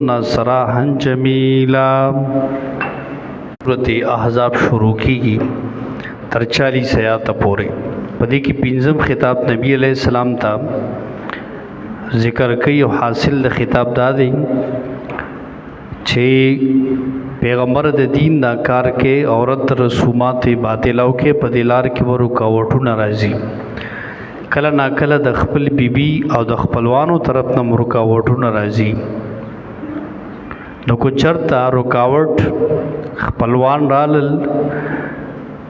सराहन जमीला सूरत अहज़ाब शुरू की तर 40 आयात पूरे पदी की पिंजम खिताब नबी अलैहिस्सलाम था ज़िक्र कई हासिल द खिताब दादी छे पैगम्बर द दीन दा कार के औरत रसूमात बातिलाव के पदिलार के व रुकावटू नाराज़ी कला ना कला द खपल बीबी और द खपलवानों तरफ न रुकावटू नाराज़ी नो को चरता रुकावट खपलवान रालल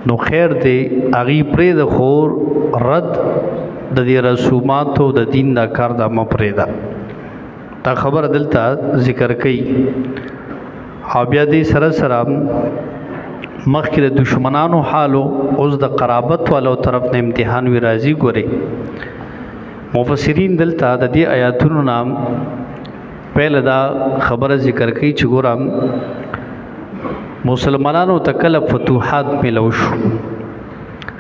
नो खैर दे आगी प्रेद खोर रद द दे रसूमातो द दीन दा कार दा मप्रेदा ता खबर दिलता जिक्र कई आबियादी सरसरा मखिर दुश्मनानो हालो उस द कराबत वालो तरफ ने इम्तिहान विराजी गोरे मुफस्सिरीन दिलता द दे आयातुन नाम पहले दा खबर जिक्र कई चुगोरा मुसलमानों तकल फतूहात मिलो शो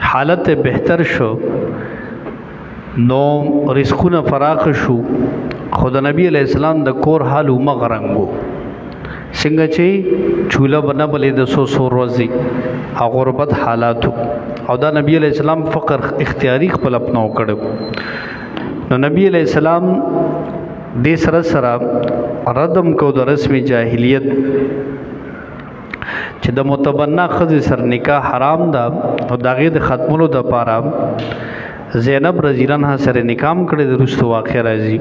हालत बेहतर शो नो रिस्कुन फराख शो खुद नबी अलैहिस्सलाम द कोर हाल मगरंगो सिंगचे चूल्हा बना बले द सो रोजी आ गुरबत हालातु और दा नबी अलैहिस्सलाम फ़क्र इख्तियारी खपल अपना कड़ो नबी अलैहिस्सलाम दे सरसरा रदम को द रस्म जाहिलियत च द मुतबन्ना खज सर निकाह हराम दा और दागे द ख़त्मुलो द पारा ज़ैनब रज़ियल्लाहु अन्हा सर निकाम करे द रुस्त वाक़या राजी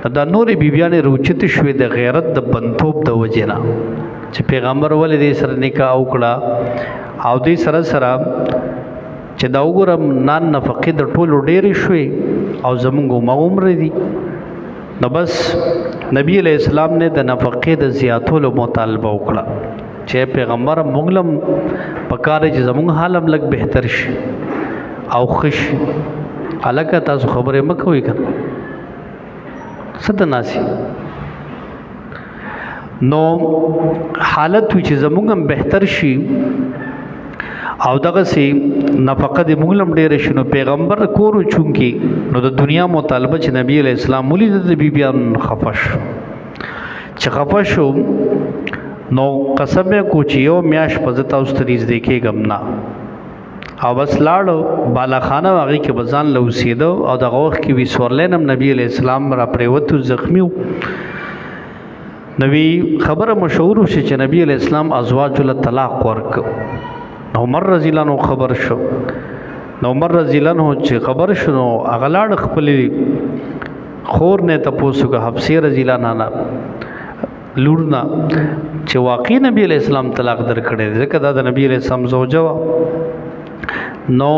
द नूर बीबियाने रुचित शुए द गैरत द बंतोब द वजना च पैगम्बर वाले दे सर निकाह उकड़ा आव दे सरसरा च द उगरम नान नफ़क़े द टोल डेर शुए और ज़मुंगो मउम्र दी न बस नबी अलैहिस्सलाम ने द नफ़क़े द ज़ियातोलो मुतालबा उकड़ा चे पैगम्बर मुगलम पकारे च ज़मुंग हालम लग बेहतर श आउ खुश अलग तासु खबर मकोई कर सदनासी नो हालत हुई च ज़मुंगम बेहतर शी आउ दगा से नफ़क़त मुगलम डेर शनो पैगम्बर कोरु चूंकि नो द दुनिया मुतालबा च नबी अलैहिस्सलाम मुली द बीबियान खफश च खफशो नो कसम को चियो म्याश पजता उस तरीज देखे गमना और बस लाड़ो बाला खाना वागी के बजान लौसीदो और दगोख की विस्वरलेनम नबी अलैहिस्सलाम रा प्रेवतु ज़ख्मी नबी खबर मशहूर से च नबी अलैहिस्सलाम अज़वाजुल तलाक़ वर्क उमर रज़ियल्लाहु अन्हु खबर शो उमर रज़ियल्लाहु अन्हु च खबर शो अगलाड़ खपली खोर ने तपोसु का हफ्से रज़ियल्लाहु अन्हा लूड़ना च वाक़ई नबी अलैहिस्सलाम तलाक़ दर करे ज़िक्र दा नबी अलैहिस्सलाम ज़ौजवा नो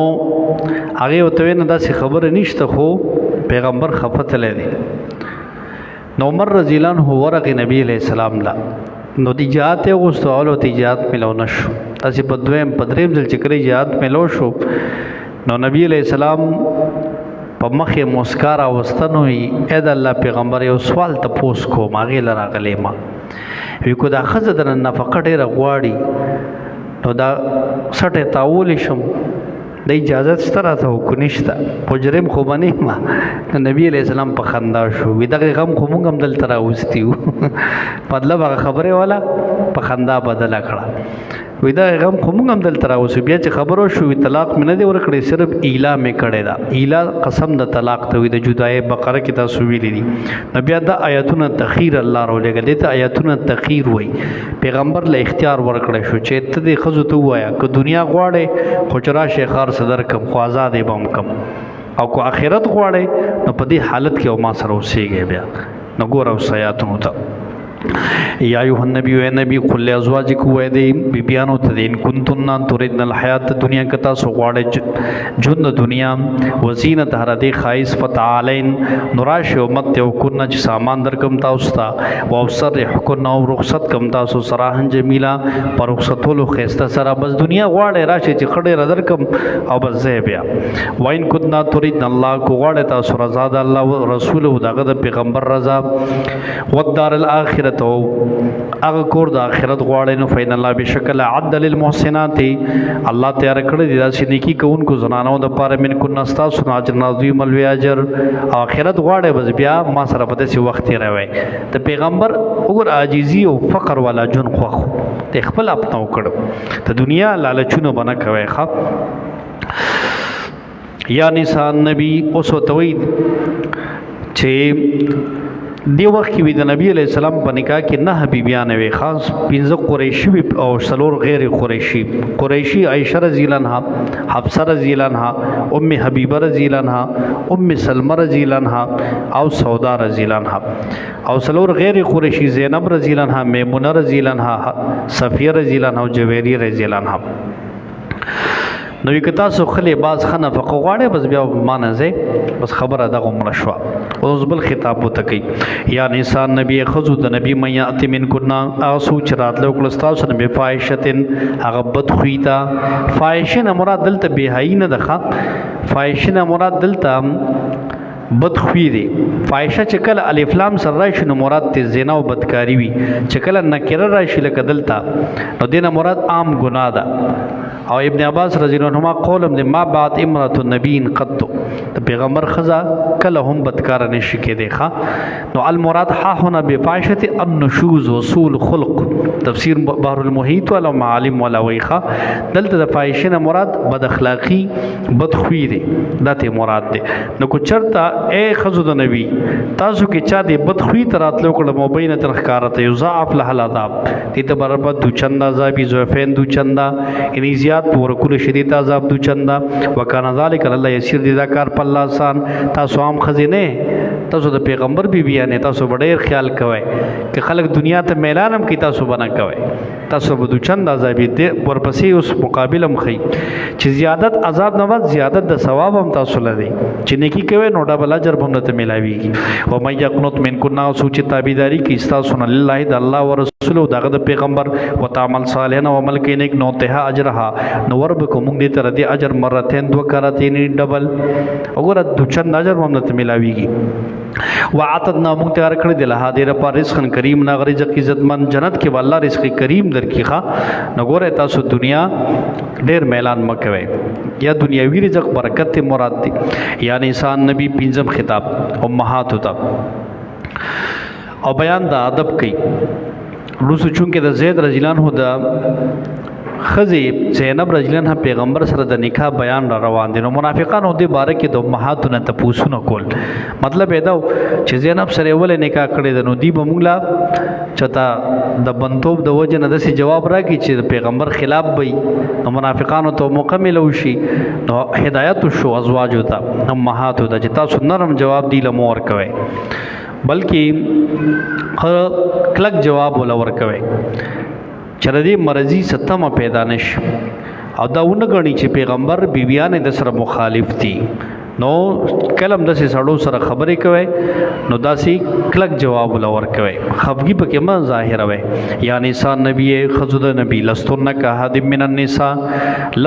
आगे होते न दा से खबर निश्त हो पैगम्बर खफत ले दे नो उमर रज़ियल्लाहु अन्हु वरक़ नबी अलैहिस्सलाम ला नो तिजात है उस तो तिजात मिलो नशो तसी पद्वेम पद्रेम जल चिकरे जात मिलो शो नो नबी अलैहिस्सलाम पमख मुस्कारा वस्तन हुई ऐद अल्लाह पैगम्बर यो सवाल तपोस को मागे लरा गलेमा विको दा खज़ दन नफ़क़त डेर गवाड़ी नो दा सटे तावुल शम द इजाज़त सरा था कुनिश्ता मुजरिम को बने मा तो नबी अलैहिस्सलाम पखंदा शो विदा के गम खुमुंग हम दल तरा उस्ती मतलब खबरें वाला पखंदा बदला खड़ा विदा गम खुमुंग हम दल तरा उस बिया खबरों शो तलाक़ में न दे और कड़े सिर्फ ईला में कड़े दा ईला कसम द तलाक़ तो विदा जुदाए बकरा की तस्वीर ली नबी दा आयतुन तखीर अल्लाह रो लेगा देता आयतुन तखीर हुई पैगम्बर ले इख्तियार वर कड़े शो चेत दे खज़ु तो आया को दुनिया ग्वाड़े खुचरा शेखार सदर कम ख्वाजा दे बम कम और को आखिरत ग्वाड़े न पदी हालत के उमा सरो से गए ब्या न गोरा सयातुन होता या अय्युहन नबी व नबी कुल अज़वाजिक व दे बिबियानो तदीन कुंतुन्ना तुरिदनल हयात दुनिया कता सुवाड़े जुन दुनिया वज़ीनत हर दे खाइस फतालैन नुराश उम्मत व कुन्ना ज सामान दर कम ताउस्ता व अवसर हुकुन्ना व रुखसत कम तासु सराहन जमीला पर रुखसतुल खैस्ता सरा बस दुनिया वाड़े राशे च खड़े रदर कम और बस ज़ेबिया व इन कुन्ना तुरिदन अल्लाह को वाड़े तासु रज़ा अल्लाह व रसूल व दागद पैगंबर रज़ा व दारल आखिरत الآخرة هغه کور د آخرت غواړي نو فإن الله بشکل عد للمحسنات الله تیار کړی دی داسې نیکي کوونکو زنانو دپاره من کن ستاسو نه اجر عظیم الوی اجر آخرت غواړي بس بیا ما سره په داسې وخت تېروئ د پیغمبر وګور عاجزي او فقر والا ژوند خوښ ته خپل اپنا وکړو د دنیا لالچونه به نه کوئ ښه یا نساء النبی اوس ورته وایي چې دی وخت کې وي د نبی علیہ السلام په نکاح کې 9 بیبیانې وي خاص 15 قریشي او 4 غیر قریشي عائشہ رضی الله عنها حفصه رضی الله عنها ام حبیبه رضی الله عنها ام سلمہ رضی الله عنها او سودا رضی الله عنها او 4 غیر قریشي زینب رضی الله عنها میمونه رضی الله عنها صفیه رضی الله عنها او جویریه رضی الله عنها نو کتا سو خلی باز خنه فقواړه بس بیا مانځه بس خبره دغه مرشوا اوس بل خطاب وته کوي یا نساء نبی خذو د نبی میا اتمن کنا اسو چرات لو کلستا سن به فایشتن هغه بد خویتا فایشن مراد دلته بهایی نه دخه فایشن مراد دلته بد خوی دی فایشه چې کله الف لام سره راشي نو مراد ته زنا او بدکاری وي چې کله نکره راشي لکه دلته نو دینه مراد عام ګناه ده او ابن عباس رضی الله عنهما قولم دې ما بعد امراه النبی قط د پیغمبر خزا کله هم بدکار نشي کېدی ښا نو المراد ها هنا بفاحشه النشوز وصول خلق تفسیر بحر المحیط ولا معالم ولا ویخه دلته د فاحشه مراد بد اخلاقی بد خوی دی دته مراد دی نو کو چرتا اے خزو د نبی تاسو کې چا دی بد خوی تراتلو کړه مبینه ترخکارته یضاعف له العذاب دې ته برابر دو چندا عذابی زوفین دو چندا ان زیات ورکول شدید عذاب دو چندا وکانه ذالک الله یسیر دې دا کار په الله آسان تاسو عام خزینه تاسو د پیغمبر بیبیانه تاسو ډېر خیال کوئ چې خلک دنیا ته میلانم کی تاسو بنا کوئ تاسو به دو چند عذاب دې ورپسې اوس مقابله مخې چې زیادت عذاب نه وځ زیادت د ثواب هم تاسو لري چې نیکی کوي نو ډبل اجر هم ته ملاويږي او مې یقنوت من کو نا سوچ تابعداري کی تاسو نه الله د الله ورسول دغه د پیغمبر وتعمل صالحا او عمل کې نیک نو ته اجرها نو ورب کو موږ دې تر دې اجر مرتين 2 کراتین ډبل وګوره د چند اجر هم ته ملاويږي وعتدنا موږ تیار کړی د له دې لپاره رزق کریم نا رزق عزتمن جنت کې والله رزق کریم درکې ښا نو ګوره تاسو دنیا ډېر میلان مکوي یا دنیاوی رزق برکت مراد دي یعنی انسان نبی پنځم خطاب امهات ہوتا او بیان د ادب کوي روسو چونکه د زید رضی الله عنه د خزی زینب رضی الله عنها پیغمبر سره د نکاح بیان را روان دي نو منافقانو دې باره کې د امهاتونه تپوسونه کول مطلب دا چې زینب سره ولې نکاح کړی د نو دی بمولا چتا د بنتوب د وجه نه داسې جواب راکړي چې پیغمبر خلاف وي نو منافقانو ته مکمل وشي نو هدایت شو ازواج ہوتا امهات ہوتا چې تاسو نرم جواب دی لمور کوي بلکې کلک جواب ولا ور کوي چردی مرضی ستمه پیدا نش او دا ونګړي چې پیغمبر بیبیانه د سره مخالف دي نو کلم داسې سړو سره خبرې کوي نو داسې کلک جواب ولور کوي خفګي پکې ما ظاهر وي یا نساء نبی خذود نبی لستن کا حد من النساء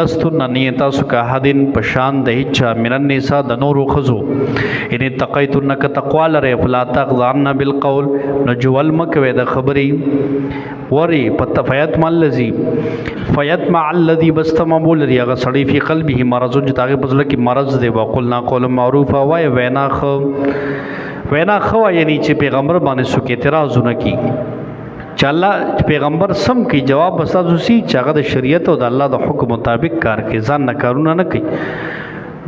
لستن نیتا سکا حدن پشان د هچا من النساء د نور خذو ان تقیتن ک تقوا لره فلا تغضن بالقول نجول مکوي د خبرې وری پتفیت ملذی فیتمع الذی بستمبول ریغه سړی فی قلبه مرض جتاغه بزله کی مرض دی وقلنا قول معروف وای وینا خو یعنی چې پیغمبر باندې سو کې اعتراضونه کی چې الله پیغمبر سم کی جواب بسازو سی چې هغه د شریعت او د الله د حکم مطابق کار کوي ځان نه کارونه نه کوي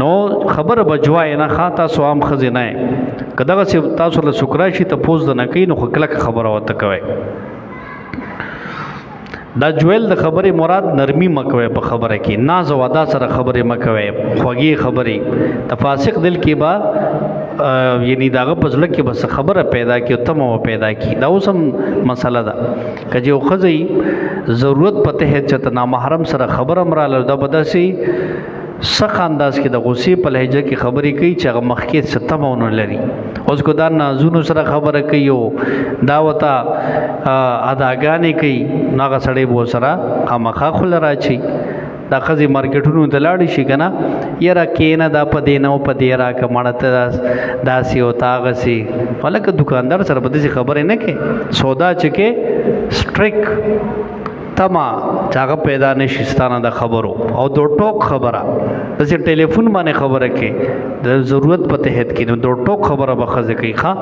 نو خبر بجوای نه خاطا سو عام خزینه کداغه تاسو له سکرا شي ته پوز نه کوي نو خلک خبره وته کوي دا جویل د خبرې مراد نرمی مکوي په خبره کې ناز او ادا سره خبرې مکوي خوږی خبرې تفاسق دل کې با یعنی داغه پزله کې بس خبره پیدا کی او تمو پیدا کی دا اوسم مسله ده کجه او خزي ضرورت پته ہے چې نا محرم سره خبره مراله دا بداسي سخ انداز کې د غصې په لهجه کې خبرې کوي چې هغه مخکې ستمونه لري اوس کو دا نازونو سره خبره کوي او دا وتا اداګانې کوي ناغه سړی بو سره خامخا خل راچی دا ښځې مارکیټونو ته لاړې شي که نه یاره کېنه دا په دې نه و په دې راکړه مړه ته داسې او ته هغسې هلکه دوکاندار سره به داسې خبرې نه کې سودا چې کې سټریک تما چې هغه پیدا نه شي ستانه د خبرو او د ټوک خبره داسې ټلیفون باندې خبره کې د ضرورت په تحت کې نو د ټوک خبره به ښځې کوي ښه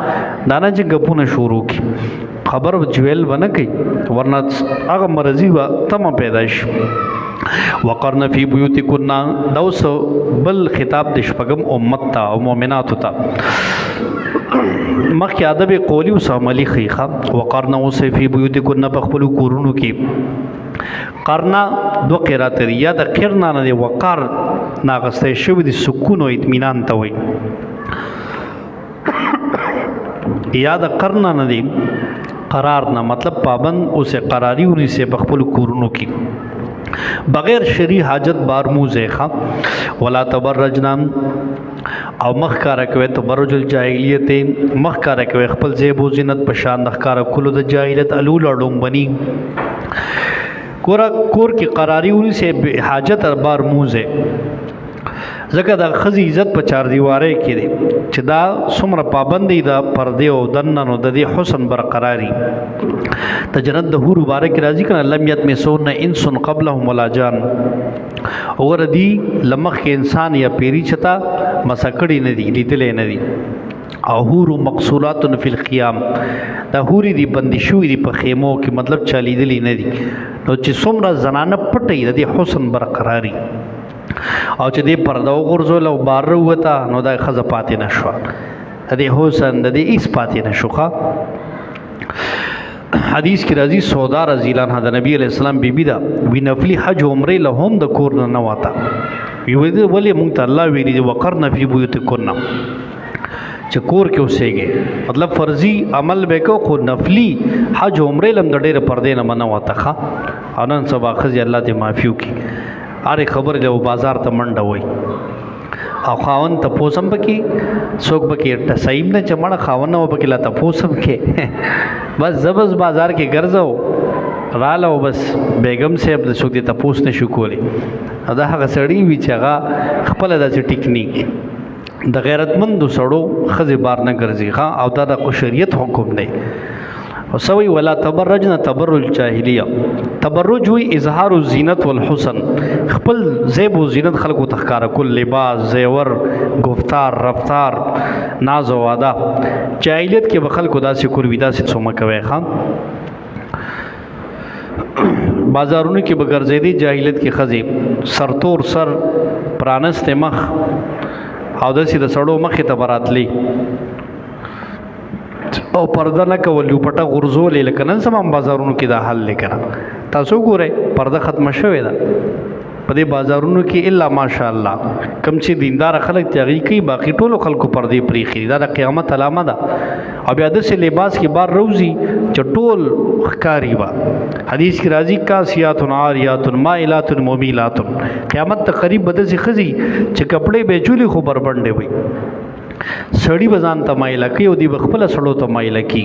دا نه چې ګپونه شروع کړي خبر جویل به نه کوي ورنه هغه مرضي به تمه پیدا شي وقرن فی بیوتکن دا اوس بل خطاب د شپږم امت ته او مؤمناتو ته مخکې ادب قولی اوس عملي ښیي وقرن اوس فی بیوتکن په خپلو کورونو کې قرنا دو قرات دي یا د قرنا نه دی وقار ناغسته شوی د سکون او اطمینان ته وي یا د قرنا نه دی قرار نه مطلب پابند اوسه قراری ونی سے په خپل کورونو کې بغیر شرعي حاجت بارموزه ښه ولا تبرجنا او مخکاره کوي تبرج الجاهلیت مخکاره کوي خپل زیب او زینت په شان د ښکارا کولو د جاهلیت الول اډوم بني کور کې قراری ونی سے حاجت بار موزه ځکه د خزي عزت په چار دیواره کې دي چې دا څومره پابندي د پردې او دننو د دې حسن برقراري ته جنت د حور مبارک راځي کنه لم یتمسون انس قبلهم ولا جان اور دی لمخ کې انسان یا پیری چتا مسکړی نه دي لیدلې نه دي او حور مقصورات فی الخيام دا حوري دی بندي شوې دي په خیمو کې مطلب چالي دي نه دي نو چې څومره زنانه پټي د دې حسن برقراري او چې دې پرده وغورځول او بار وته نو دا ښځه پاتې نه شوه د دې حسن د دې هېڅ پاتې نه شوه حدیث کې راځي سودا رضی الله عنها د نبی علیہ السلام بیبي ده وی نفلي حج عمرې له هم د کور نه وته ولې مونږ ته الله ویلي دي وقرن فی بیوتکن چې کور کې اوسېږي مطلب فرضي عمل به کو خو نفلي حج عمرې لم د ډېره پردې نه منه وته ښه او نن سبا ښځې الله دې معافي وکړي هرې خبرې له بازار ته منډه وای او خاوند تپوس هم پکې څوک پکې ټسایم نه چې مړه خاوند نه و پکې لا تپوس هم کې بس زبز بازار کې ګرځو راله او بس بیگم صاحب د څوک دې تپوس نه شو کولی دا هغه سړی وي چې هغه خپله داسې ټیکنیک د غیرتمندو سړو ښځې بار نه ګرځي ښه او دا د شریعت حکم دی او سوی ولا تبرجنا تبرج جاهلیه تبرج وی اظهار الزینت والحسن خپل زیب و زینت خلقو تخکار کل لباس زیور گفتار رفتار ناز و وادا جاهلیت کې بخل کو داسې کوروي داسې څومه کوي خان بازارونو کې بګرځېدي جاهلیت کې خزي سرتور سر پرانست مخ او داسې د سړو مخې ته براتلی او پرده نه کول یو پټه غرزولې لکه نن سم بازارونو کې دا حل لیکره تاسو ګورئ پرده ختمه شوې ده په دې بازارونو کې الا ماشاءالله کم چې دیندار خلک تیاری کوي باقي ټولو خلکو پردې پریخي دا د قیامت علامه ده او بیا داسې لباس کې بار روزي چې ټول ښکاري به حدیث کې راځي کاسیات عاریات مائلات ممیلات قیامت ته قریب به داسې ښځې چې کپړې به چولي خو بربنډې وي سړی بزان ته مایله کوي او دی بخپل سړو ته مایله کی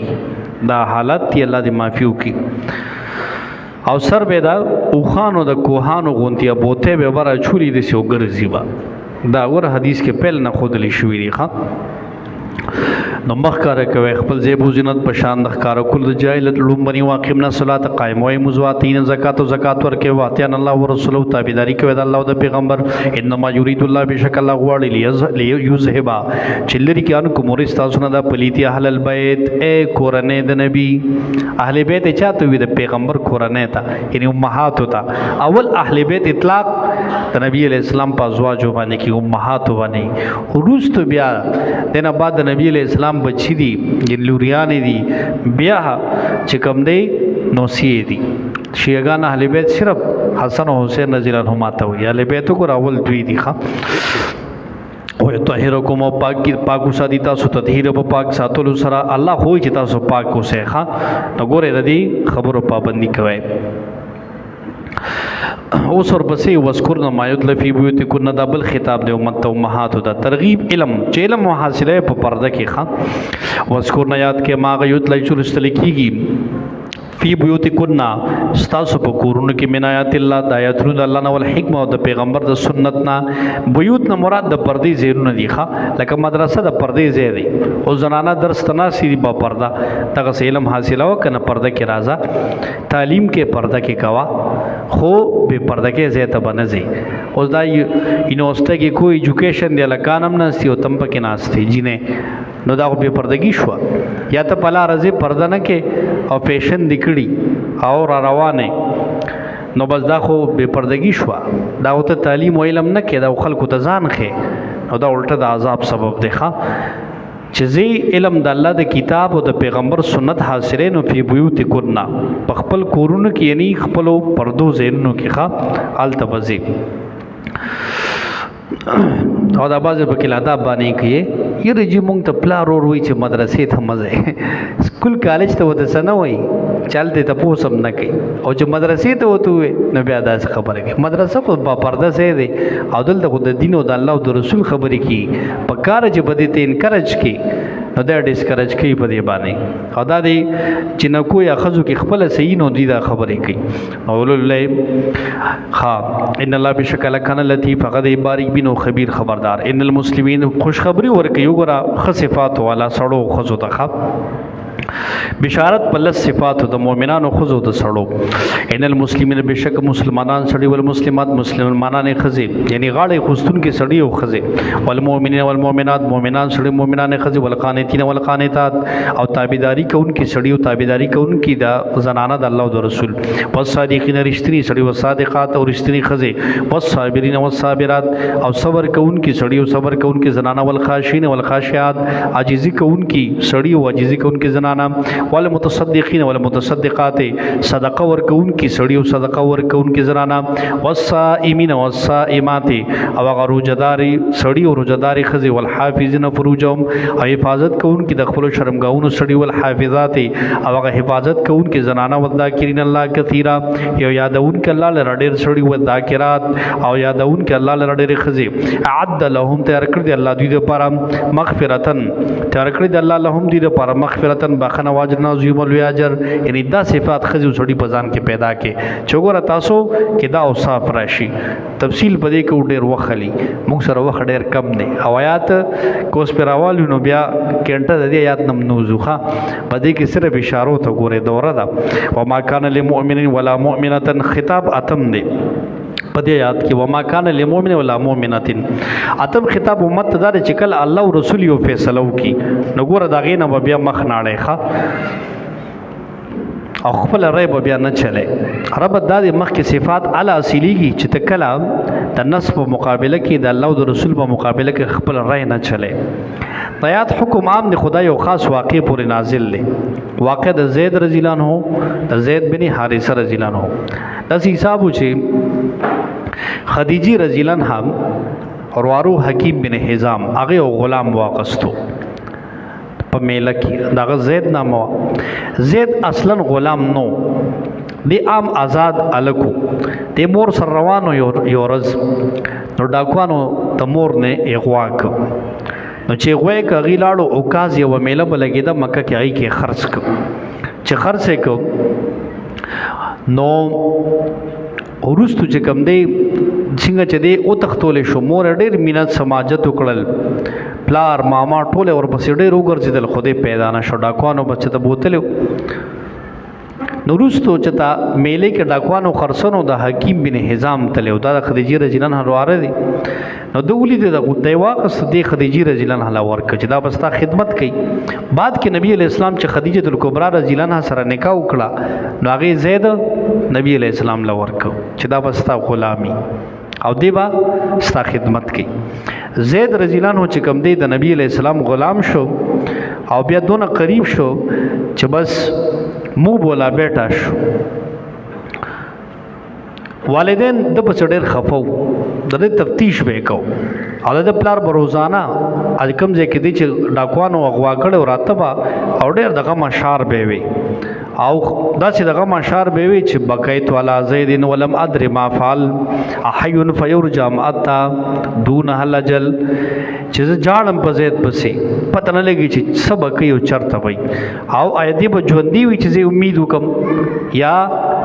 دا حالت دی الله دې معافي وکړي او سر به دا اوخانو د کوهانو غونتیا بوته به ورا چوری دي سو ګرځي با دا ور حدیث کې پهل نه خودلی شوې دي ښه نو مخکاره کوي خپل زیب و زینت په شان د ښکارا کول د جاهلیت لومبني واقعنا صلات قائم وای مزواتین زکات او زکات ورکه واتیان الله او رسول تابعداري کوي د الله او د پیغمبر انما یرید الله بشک الله غواړي لیذهبا چلری کې ان کومور استاسونه د پلیتی اهل البیت اے کورنه د نبی اهل بیت چاته وي د پیغمبر کورنه تا یعنی امهات تا اول اهل بیت اطلاق د نبی علیہ السلام په ازواج باندې کې امهات باندې وروسته بیا دنه بعد نبی علیہ السلام بچی دي لوریان دي بیا چې کوم دی نوسی دي شیعاګان اهل بیت صرف حسن او حسین رضی الله عنهما ته وي اهل بیت کو راول دوی دي ښه او طاهرکم او پاک سادي تاسو تطهیر په پاک ساتلو سره الله خو چې تاسو پاک اوسه ښه نو ګوره د دې خبرو پابندي کوي اوس ورپسې وذکرنا ما یتلی فی بیوتکن دا بل خطاب دی امت ته امهاتو دا ترغیب علم چې علم حاصله په پرده کې ښه وذکرنا یاد کې ما یتلی چې لوستل کېږي فی بیوتکنا ستاسو په کورونو کې من آیات الله د آیاتونو د الله نه ول حکمت او د پیغمبر د سنت نه. بیوت نه مراد د پردې ځایونه دي ښه، لکه مدرسه د پردې ځای دی او زنانه درس تناسي دي با پرده دغه علم حاصله او کنه پرده کې راځه تعلیم کې پرده کې کوا خو به پرده کې ځای ته بنځي. اوس دا یونیورسيټي کې کوئی ایجوکیشن دی لکانم نه سی او تم پکې ناشتي جنې نو دا به پردګي شو یا ته پلا راځي پرده نه کې او فیشن دکړي او را روانه نو بس دا خو به پردګي شو. دا وته تعلیم او علم نه کې دا خلکو ته ځان خې نو دا الټه د عذاب سبب دی ښه چې زی علم د الله د کتاب او د پیغمبر سنت حاصله نو په بیوت کورنا په خپل کورونو کې یعنی خپل پردو زینو کې ښه آل تبزی او دا باز په کې لادا باندې کې یره چې مونږ ته پلا رو روي چې مدرسې ته مزه سکول کالج ته وته سنه وای چلته ته پوسم نه کوي او چې مدرسې ته وته نو بیا دا خبره کوي. مدرسه خو په پرده سي دي او دلته د دین او د الله او د رسول خبرې کی په کار چې بده ته انکرج کی نو دا ډیسکرج کوي په دې باندې او دا دی چې نو کوی اخذو کې خپل صحیح نو دی دا خبرې کوي. او الله ها ان الله بشکل کان لطیف فقد باریک بن خبیر خبردار. ان المسلمین خوشخبری ورکي وګرا خصفات والا سړو خزو ته بشارت پلس صفات د مؤمنانو خزو د سړو. ان المسلمین بشک مسلمانان سړي ول مسلمات مسلمانان خزي یعنی غاړې خستون کې سړي او خزي والمؤمنین والمؤمنات مؤمنان سړي مؤمنان خزي والقانتین والقانتات او تابعداري کوونکي سړي او تابعداري کوونکي د زنانه د الله او د رسول والصادقین رښتینی سړي او صادقات او رښتینی خزي والصابرین والصابرات او صبر کوونکي سړي او صبر کوونکي زنانه والخاشین والخاشعات عاجزي کوونکي سړي او عاجزي کوونکي زنانه والمتصدقین والمتصدقات صدقه ورکون کی سړی او صدقه ورکون کی زنانه والصائمین والصائمات او غروجداري سړی او روزداري خزي والحافظین فروجهم او حفاظت کون کی د خپل شرمګاونو سړی والحافظات او حفاظت کون کی زنانه والذاکرین الله کثیرا یو یادون ک الله لره ډیر سړی والذاکرات او یادون ک الله لره ډیر خزي اعد لهم تیار کړ دی الله دوی لپاره مغفرتن تیار کړ دی الله لهم دوی لپاره مغفرتن بخنه واجر عظیم الاجر. یعنی دا صفات خزي سړي په ځان کې پیدا کې چوغره تاسو کې دا اوصاف راشي. تفصیل پدې کې ډېر وخلی موږ سره وخت ډېر کم نه او آیات کوس پر اولو نو بیا کینټه د دې آیات نم نوزوخه پدې کې صرف اشارو ته ګوره دوره ده. وما كان للمؤمن ولا مؤمنه خطاب اتم دی پدې یاد کې وما کان للمؤمن ولا مؤمنه اتم خطاب امت دار چې کله الله او رسول یو فیصلو کی نو ګوره دا غینه بیا مخ ناړې ښه او خپل رای بیا نه چلے رب د مخ کې صفات اعلی اصليږي چې تکلام د نصب مقابله کې د الله او رسول په مقابله کې خپل رای نه چلے. آیات حکم عام د خدای او خاص واقع پورې نازل لې واقع د زید رضی الله عنه د زید بن حارثه رضی الله عنه د حساب چې خدیجه رضی الله عنها اور وارو حکیم بن حزام هغه غلام واقستو په میله کې دا زید نامو زید اصلا غلام نو دی عام آزاد الکو دی مور سر روانو یو رز نو ډاکوانو د مور نه اغواک نو چې غوې کغی لاړو او کاز یو میله بلګی د مکه کې ای کې خرڅ ک چې خرڅ ک نو ورستو چې کم دی څنګه چې دی او تختول شو مور ډېر مینت سماجت وکړل پلار ماما ټوله ور پسې ډېر وګرځیدل خوده پیدا نه شو ډاکوانو بچ ته بوتلو نو ورستو چې تا میله کې ډاکوانو خرڅونو د حکیم بن حزام تلو دا خدیجه رضی الله عنها واره دي نو دولی د دیواقس د خدیجه رضی الله عنها ورک چې دا بستا خدمت کوي. بعد کې نبی علیہ السلام چې خدیجه الکبرى رضی الله عنها سره نکاح وکړه نو هغه زید نبی علیہ السلام لورک چې دا بستا غلامی او دیبا ستا خدمت کوي. زید رضی الله عنه چې کوم دی د نبی علیہ السلام غلام شو او بیا دونه قریب شو چې بس مو بولا بیٹا شو. والدین د په ډېر خفو د تفتیش وکاو او د پلار بروزانه اج کم ځکه دی چې ډاکوانو اغوا کړو راتبا او ډېر دغه مشار به وي او داسې دغه مشار به وي چې بقیت علی زید ولم ادر ما فعل احی فیرجى ماتا دون هلجل چې جاړم په زید پسې پته نه لګي چې سبا کوي او چرته وي او ایدی به ژوندۍ وي چې امید وکم یا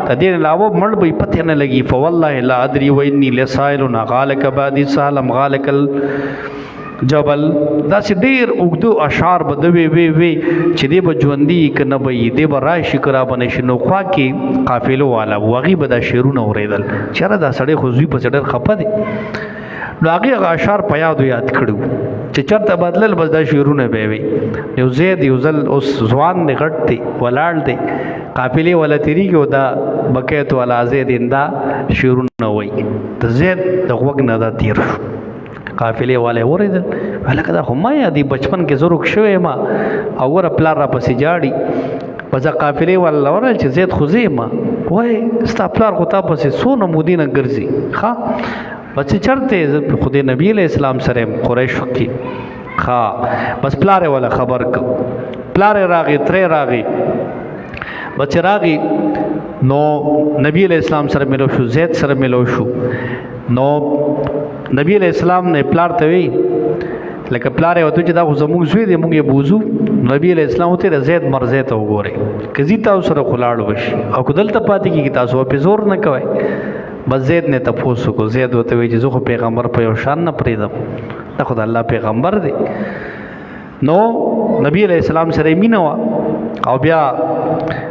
د دې علاوه مړ به پته نه لګي فوالله لا ادري واني لسائل غالک بعد سالم غالک جبل دا چې ډیر اوږدو اشعار به د وی چې دی به ژوندي که نه به یي دی به راشي که را به نه شي نو خوا کې قافلو والا هغوی به دا شعرونه اورېدل چېره دا سړی خو زوی پسې ډېر خفه دی نو هغې هغه اشعار په یادو یاد کړي چې چېرته بدلل بس دا شعرونه به وي یو زید یو ځل اوس ځوان دی غټ دی ولاړ دی قافلې والا تېرېږي او دا بقیت والا زید دا شعرونه وایي د زید د غوږ نه دا تېر شو قافلې والا یې اورېدل هلکه دا خو ما یادي بچپن کې زه روک شوی یم او ګوره پلار را پسې جاړي بس قافلې والا وویل چې زید خو زه یم وایي ستا پلار خو تا پسې څونه مودې نه ګرځي ښه بس چې چېرته خو د نبي علیه السلام سره یم قریشو کې ښه بس پلار یې والا خبر کړ پلار یې راغی ترې راغی بس چې راغی نو نبی علیه السلام سره ملو شو زید سره ملو شو نو نبی علیہ السلام نه پلار ته وی لکه پلار یې وته چې دا خو زموږ زوی دی موږ یې بوزو نبی علیہ السلام ته زید مرزه ته وګورئ که زی تاسو سره خلاړ وشي او که دلته پاتې کېږي تاسو په زور نه کوئ بس زید نه تپوس وکړو زید ورته وایي چې زه خو پیغمبر په یو شان نه پرېږدم دا خو د الله پیغمبر دی نو نبی علیہ السلام سره یې مینه وه او بیا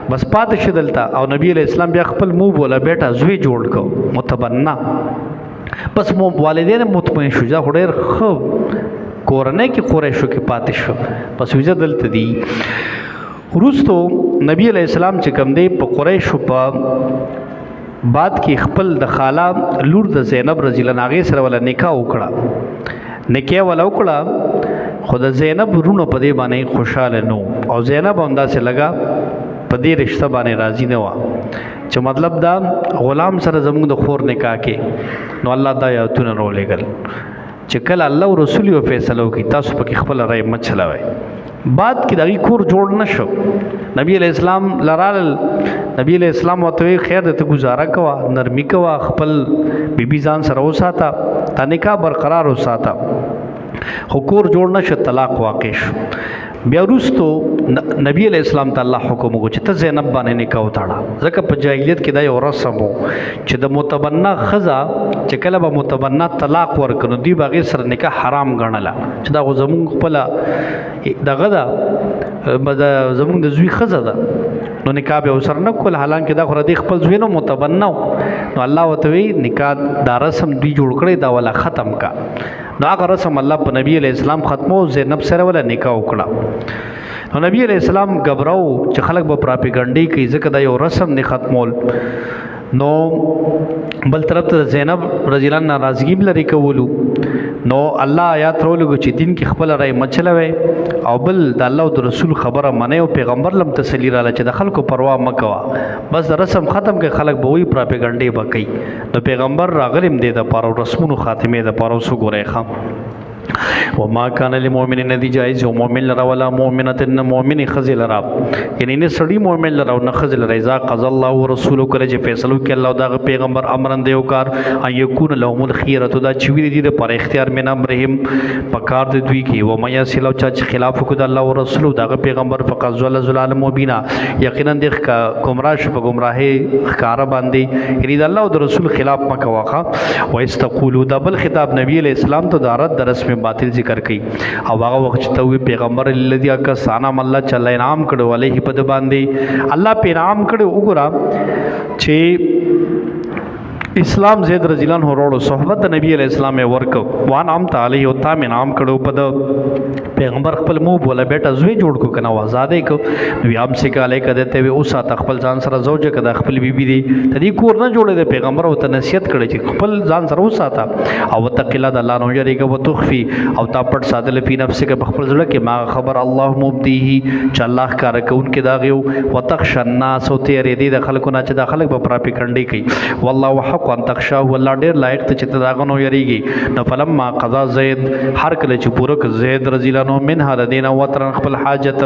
بس پاتې شو دلته او نبی علیہ السلام بیا خپل مو بوله بیټه زوی جوړ کړو متبنا بس مو والدین مطمئن شو دا خو ډېر ښه کورنۍ کې قریشو کې پاتې شو بس ویزه دلته دي وروستو نبی علیہ السلام چې کوم دی په قریشو په بعد کې خپل د خاله لور د زینب رضی الله عنها هغې سره ولا نکاح وکړه نکاح ولا وکړه خو د زینب ورونه په دې باندې خوشحاله نو او زینب هم داسې لګه په دې رشته باندې راضي نه وه چې مطلب دا غلام سره زموږ د خور نکاح کې نو الله دا آیاتونه راولېږل چې کله الله او رسول یو فیصله وکړي تاسو پکې خپله رای مه چلوئ بعد کې د هغې کور جوړ نه شو نبی علیہ السلام لرال نبی علیہ السلام ورته ویل خیر دی ته ګزاره کوه نرمي کوه خپل بیبي ځان سره وساته تا نکاح برقرار وساته خو کور جوړ نه شو طلاق واقع شو بیا وروستو نبی علیہ السلام ته الله حکم وکړو چې ته زینب باندې نکاح وتړه ځکه په جاهلیت کې دا یو رسم و چې د متبنا ښځه چې کله به متبنا طلاق ورکړي نو دوی به هغې سره نکاح حرام ګڼله چې دا خو زمونږ خپله دغه ده زمونږ د زوی ښځه ده نو نکاح به ورسره نه کول حالانکه دا خو د خپل زوی نه متبنا و نو الله ورته وایي نکاح دا رسم دوی جوړ کړی دا والا ختم کا نو هغه رسم الله په نبی علیہ السلام ختمو زینب سره ولا نکاح وکړه نو نبی علیہ السلام غبراو چې خلک به پراپګانډي کوي ځکه دا یو رسم نه ختمول نو بل طرف ته زینب رضی الله عنها ناراضګي لري کولو نو الله آیات رولګو چې دین کې خپل رائے مچلوي او بل د الله او د رسول خبره منه او پیغمبر لم تسلی رااله چې د خلکو پروا مکوا بس رسم ختم کې خلک به وی پراپګانډي بکې نو پیغمبر راغلم دی د پاره رسمونو خاتمه د پاره سو ګورې خام وما كان للمؤمن ندي جائز او مؤمن لرا ولا مؤمنه مؤمن خزل لرا یعنی نه سړی مؤمن لرا او نه خزل لرا اذا قضى الله ورسوله کله چې فیصلو کې الله او دا پیغمبر امرن دی او کار ان یکون لهم الخيره دا چې وی دي د پر اختیار من امرهم پکار د دوی کې و میا سلو چې خلاف کو د الله او رسول دا پیغمبر فقط زل زلال مبینا یقینا د گمراه شپ گمراهي ښکارا باندې یعنی د الله او رسول خلاف مکه واخه و استقولوا دا بل خطاب نبی علیہ السلام ته دارت د رسم باطل ذکر کړي او هغه وخت چې ته پیغمبر الذي اکسانا الله چله انعام کړو علیه په د باندې الله په انعام کړو وګوره چې اسلام زید رضی الله عنه وروړو صحبت د نبی علیہ السلام ورکو وان عام تعالی او تام انعام کړو په د پیغمبر خپل مو بوله بیٹا زوی جوړ کو کنه آزادې کو نو ام سکه علی کده ته او سات خپل ځان سره زوجه کده خپل بیبي دي تدې کور نه جوړې د پیغمبر او ته نصیحت کړي چې خپل ځان سره وساته او تقلا د الله نو یریګه و تخفي او تا پټ ساتل فی نفس کې خپل ځړه کې ما خبر الله مبدیه چې الله کار کوون کې داغه وتخش الناس او تیرې دي د خلکو نه چې د خلک په پراپګانډي کوي والله حق احق ان تخشاه الله ډیر لایق ته چې داغه نو یریږي. نو فلما قضا زید هر کله چې پوره ک زید رضی الله عنه منها ردینا وتر خپل حاجت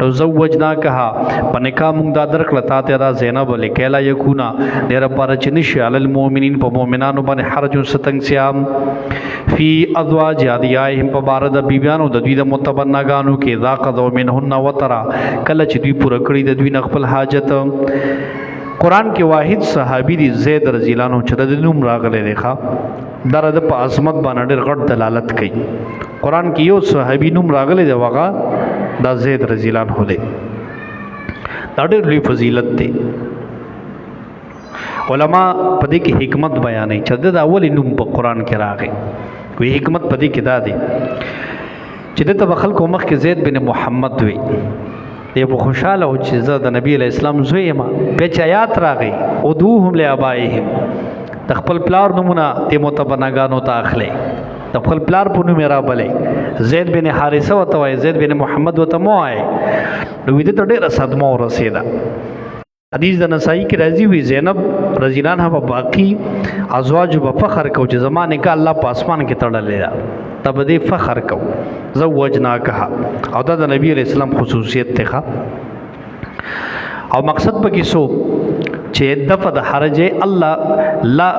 نو زوجنا کها پنکا مونږ دا درکړه تا ته دا زینب لکیلا یکونا ډیر پر چې نشي علی المؤمنین په مؤمنانو باندې حرج ستنګ سیام فی ازواج ادیاهم په بار د بیبیانو د دوی د متبناګانو کې ذا قضوا منهن وتر کله چې دوی پوره کړی د دوی خپل حاجت. قرآن کې واحد صحابي دی زید رضی الله عنه چې د نوم راغلی دی ښا دا د په عظمت باندې ډېر غټ دلالت کوي. قرآن کې یو صحابي نوم راغلی دی هغه دا زید رضی الله عنه دی. دا ډېر لوی فضیلت دی. علما په دې کې حکمت بیانوي چې د اول نوم په قرآن کې راغی. وی حکمت په دې کې دا دی چې د خلکو مخ کې زید بن محمد وی دی په خوشاله او چې زه د نبی علیہ السلام زوی یم. بیا چې آیات راغی ادعوهم لآبائهم د خپل پلار نومونه د متبناګانو ته اخلي د خپل پلار په نوم را بلې زید بن حارثه وته وای زید بن محمد وته مو وای. نو دې ته ډېره صدمه ورسېده. حدیث د نسائی کې راځي وی زینب رضی الله عنها په باقی ازواج په فخر کو چې زمانه کا الله په اسمان کې تړلې تب دې فخر کو زوجنا کها او دا د نبی علیہ السلام خصوصیت ته او مقصد به کې سو چې دفع د حرج الله لا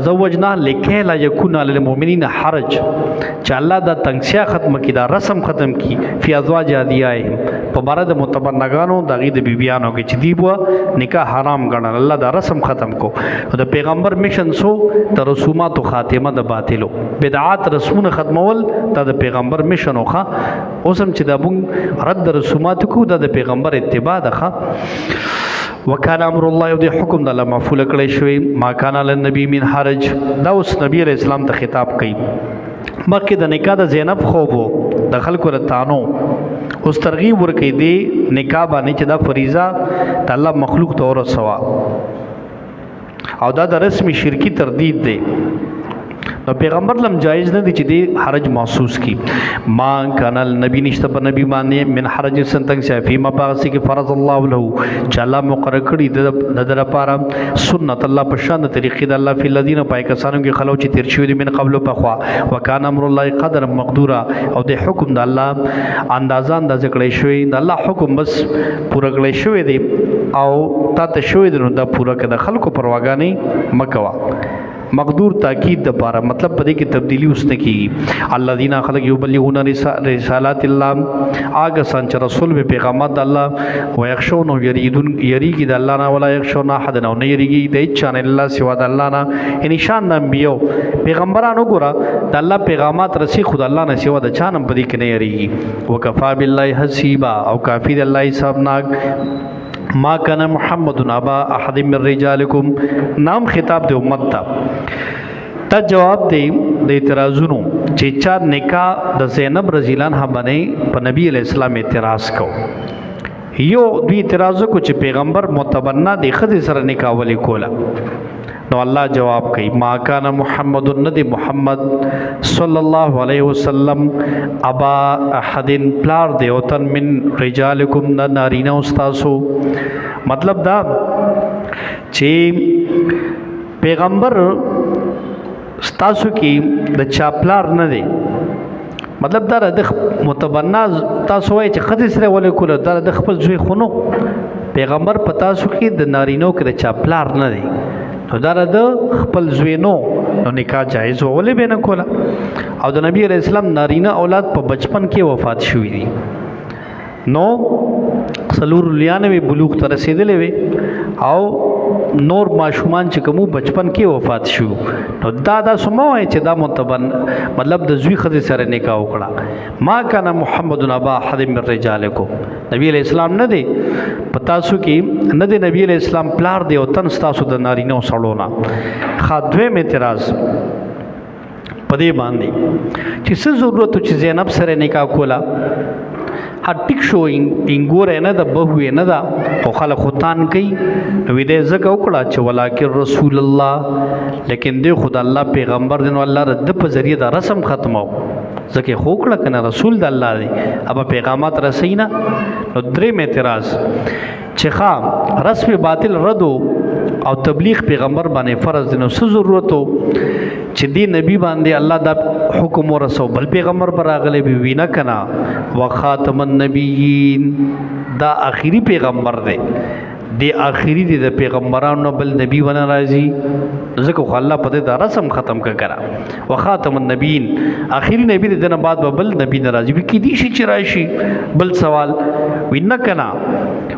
زوجنا لکه لا یکون للمؤمنین حرج چې الله دا تنگسیا ختم کی دا رسم ختم کی فی ازواج ادیاهم په بار د متبنګانو د غید بیبیانو کې چې دی بو نکاح حرام ګڼل الله دا رسم ختم کو. د پیغمبر میشن سو د رسومات خاتمه د باطلو بدعات رسمونه ختمول دا د پیغمبر میشن وخه اوسم چې دا مونږ رد رسومات کو دا د پیغمبر اتباع ده. وکانه امر الله یو دی حکم د الله مفعول کړی شوی ما کان للنبی من حرج. دا اوس نبی علیہ السلام ته خطاب کوي. مکه د نکاح د زینب خوب د خلکو رتانو اوس ترغیب ورکې دی نکاح باندې چې دا فریضه د الله مخلوق ته ورسوا او دا د رسمي شرکی تردید دی. نو پیغمبر لم جایز نه دي چې دی حرج محسوس کی. ما کان النبی نشته په نبی باندې من حرج سنتنګ شفی ما باغسی کې فرض الله له چې الله مقرر کړی د در لپاره سنت الله په شان طریقې د الله فی الذین پای کسانو کې خلو چې تیر شوی دي من قبل په خوا وکانه امر الله قدر مقدورا او د حکم د الله اندازان د ذکر شوی د الله حکم بس پوره کړی شوی دی او تا ته شوی دی نو دا پوره کړه خلکو پرواګانی مکوا. مقدور تاکید د پاره مطلب پدې کې تبدیلی اوس نه کیږي. الذين خلق یبلغون رسالات الله اګه سان چې رسول به پیغامات الله و یخشون یریدون یریږي د الله نه ولا یخشون احد نه یریږي د چانه الله سوا د الله نه ان شان د انبیو پیغمبرانو ګره د الله پیغامات رسی خود الله نه سوا د چانم پدې کې نه یریږي. وکفا بالله حسیبا او کافی د الله حسابناک. ما کان محمد ابا احد من رجالکم نام خطاب د امت ته جواب دی د اعتراضونو چې چا نکاح د زینب رضی الله عنها باندې په نبی علیہ السلام اعتراض کو. یو دوی اعتراض کو چې پیغمبر متبنا د خدای سره نکاح ولي کولا. نو الله جواب کوي ما کان محمد ندی محمد صلی الله علیه وسلم ابا احد پلار دی او تن من رجالکم نارینه استاسو. مطلب دا چې پیغمبر استاسو کې د چا پلار نه دی. مطلب دا د متبنا تاسو وای چې خدای سره ولې کوله دا د خپل زوی خونو پیغمبر په تاسو کې د نارینو کې د چا پلار نه دی نو دا د خپل زوی نو نکاح جایز ولې به نه کوله. او د نبی علیہ السلام نارینه اولاد په بچپن کې وفات شوی دي نو سلور لیانوی بلوغ ته رسیدلې وي او نور ماشومان چې کوم بچپن کې وفات شو نو دا سمو چې دا متبن مطلب د زوی خدای سره نکاح وکړه. ما کان محمد ابا احد من رجالکم نبی علیہ السلام نه دی پتا سو کې نه دی نبی علیہ السلام پلار دی او تن تاسو د نارینه سړونا. خادوی می اعتراض پدې باندې چې څه ضرورت چې زینب سره نکاح کولا ټیک شو انګور نه د بهو نه دا خو خلک خوتان کوي نو دې زکه وکړه چې ولکن رسول الله لیکن دې خدای الله پیغمبر دین الله رد په ذریعہ دا رسم ختمو زکه خو کړه کنه رسول د الله دی ابا پیغامات رسینا نو درې اعتراض چې خام رسم باطل ردو او تبلیغ پیغمبر باندې فرض دی. نو څه ضرورت و چې دی نبی باندې الله دا حکم ورسو بل پیغمبر پر راغلی وي نه کنا وخاتم النبیین دا آخری پیغمبر دی دی آخری دی د پیغمبرانو بل نبی ونه راځي ځکه خو الله په دې دا رسم ختم کړه وخاتم النبیین آخری نبی دی دنه بعد بل نبی نه راځي کی دي شي چې راشي بل سوال وینه کنا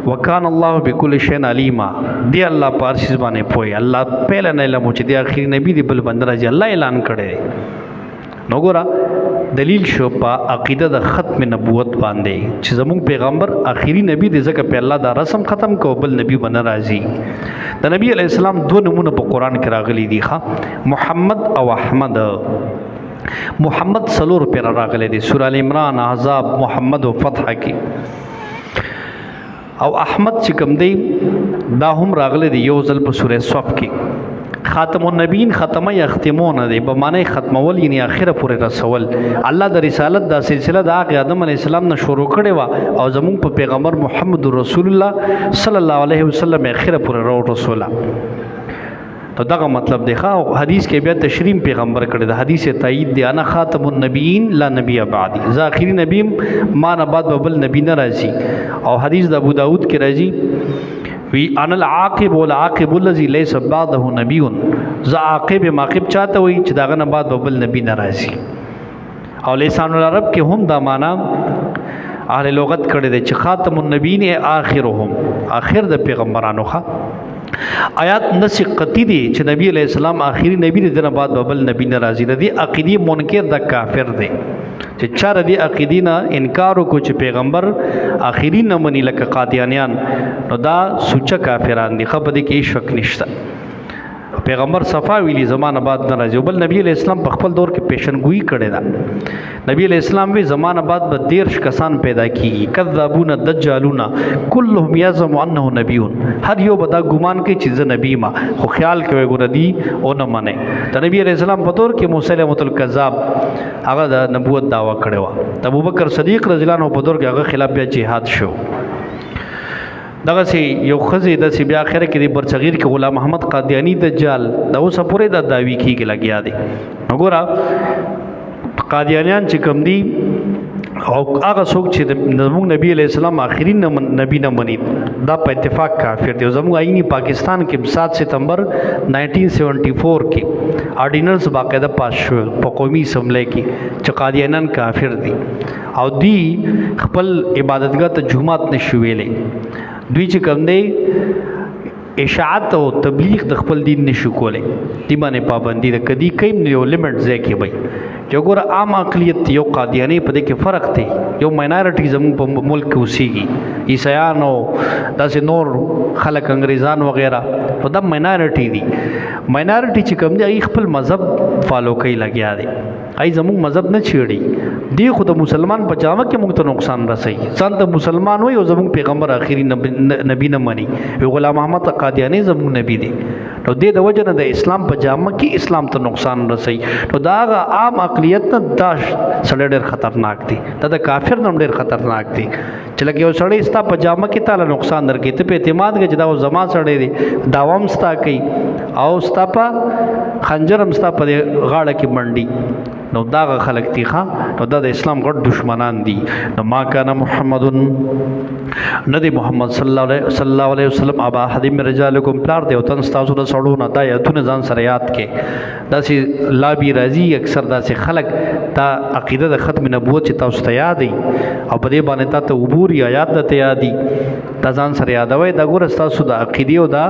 وکان الله بكل شيء علیما دی الله پارسیز باندې پوي الله پهل نه علم چې دی آخری نبی دی بل بند راځي الله اعلان کړي نو ګورا دلیل شو په عقیده د ختم نبوت باندې چې زموږ پیغمبر آخري نبی دی ځکه په الله دا رسم ختم کو بل نبی بن راځي د نبی علی السلام دوه نمونه په قران کې راغلي دي محمد او احمد محمد سلور پر راغلي دي سورہ ال عمران احزاب محمد او فتح کې او احمد چې کوم دی دا هم راغلي دي یو ځل په سورہ صف کې خاتم النبیین ختمه یختمون دی به معنی ختمول یعنی اخره پورې رسول الله د رسالت دا سلسله د هغه آدم علی السلام نه شروع کړي وا او زموږ په پیغمبر محمد رسول الله صلی الله علیه وسلم اخره پورې راو رسوله نو دغه مطلب دی خو حدیث کې بیا تشریح پیغمبر کړي د حدیث تایید دی انا خاتم النبیین لا نبی بعدی ز اخری نبی ما نه بعد بل نبی نه راځي او حدیث د ابو داود کې راځي وی ان العاقب والعاقب الذي ليس بعده نبي ز عاقب معاقب چاته وي چې داغه نه بعد بل نبی ناراضي او لسان العرب کې هم دا معنا اهل لغت کړي دي چې خاتم النبیین اخرهم اخر د پیغمبرانو ښه آیات نسخ قطعی دي چې نبی علیہ السلام آخری نبی دی دنه بعد بل نبی ناراضي دي عقیدی منکر د کافر دی چې چار دی عقیدینا انکار کو چې پیغمبر آخری نه منی لکه قادیانیان نو دا سوچ کافران دي خبر دي کې شک نشته پیغمبر صفا ویلی زمانه بعد نه راځي بل نبی علیہ السلام په خپل دور کې پیشنګوئی کړي دا نبی علیہ السلام وی زمانه بعد به 13 کسان پیدا کیږي کذابون دجالون كلهم يزعم انه نبي هر یو بدا ګمان کوي چې نبی ما خو خیال کوي ګور دی او نه منه ته نبی علیہ السلام په دور کې مسلمه الکذاب هغه د نبوت داوا کړي وا ابوبکر صدیق رضی الله عنه په دور کې هغه خلاف بیا جهاد شو دغه سي یو خزي د سی بیا اخر کې د برصغیر کې غلام محمد قادیانی دجال دا اوس پورې د داوی کیږي لګیا دي وګوره قادیانیان چې کم دي او هغه څوک چې زموږ نبی علیہ السلام آخري نبی نه مني دا په اتفاق کافر دی زموږ آئینی پاکستان کې 7 ستمبر 1974 کې آرډیننس باقاعده پاس شو په قومي اسمبلی کې چې قادیانیان کافر دي او دی خپل عبادتګاه ته جمعات نشو ویلې دوی چې کوم دی اشاعت او تبلیغ د خپل دین نشو کولای دی باندې پابندی د کدی کیم یو لیمټ ځای کې وي جو ګور عام اقلیت یو قادیانی په دې کې فرق دی یو ماینورټی زموږ په ملک کې اوسېږي عیسایان او داسې نور خلک انګریزان وغیرہ په دا ماینورټی دي ماینورټی چې کوم دی خپل مذهب فالو کوي لګیا دي ای زموږ مذهب نه چیړي دی خو د مسلمان په جامه کې موږ ته نقصان رسي ځان ته مسلمان وي او زموږ پیغمبر آخري نبی نه مني غلام محمد قادیانی زموږ نبی دی نو د وجه نه د اسلام په جامه کې اسلام ته نقصان رسي نو دا عام اقلیت نه دا سړی ډېر خطرناک دی دا د کافر نوم ډېر خطرناک دی چې لکه یو سړی ستا په جامه کې تعالی نقصان درکې ته په اعتماد کې چې دا زما سړی دی داوام ستا کوي او ستا په خنجر هم ستا په غاړه کې منډي نو دا خلک دي نو دا د اسلام غټ دشمنان دي نو ما کان محمد ندی محمد صلی الله علیه وسلم ابا احد من رجالکم پلار دی او تن تاسو د سړو نه دا یتونه ځان سره یاد کې دا سي لا بي راضي اکثر دا سي خلک دا عقیده د ختم نبوت چې تاسو ته یادې او په دې باندې تاسو عبور یا یاد ته یادې دا ځان سره یادوي دا ګور تاسو د عقیده او دا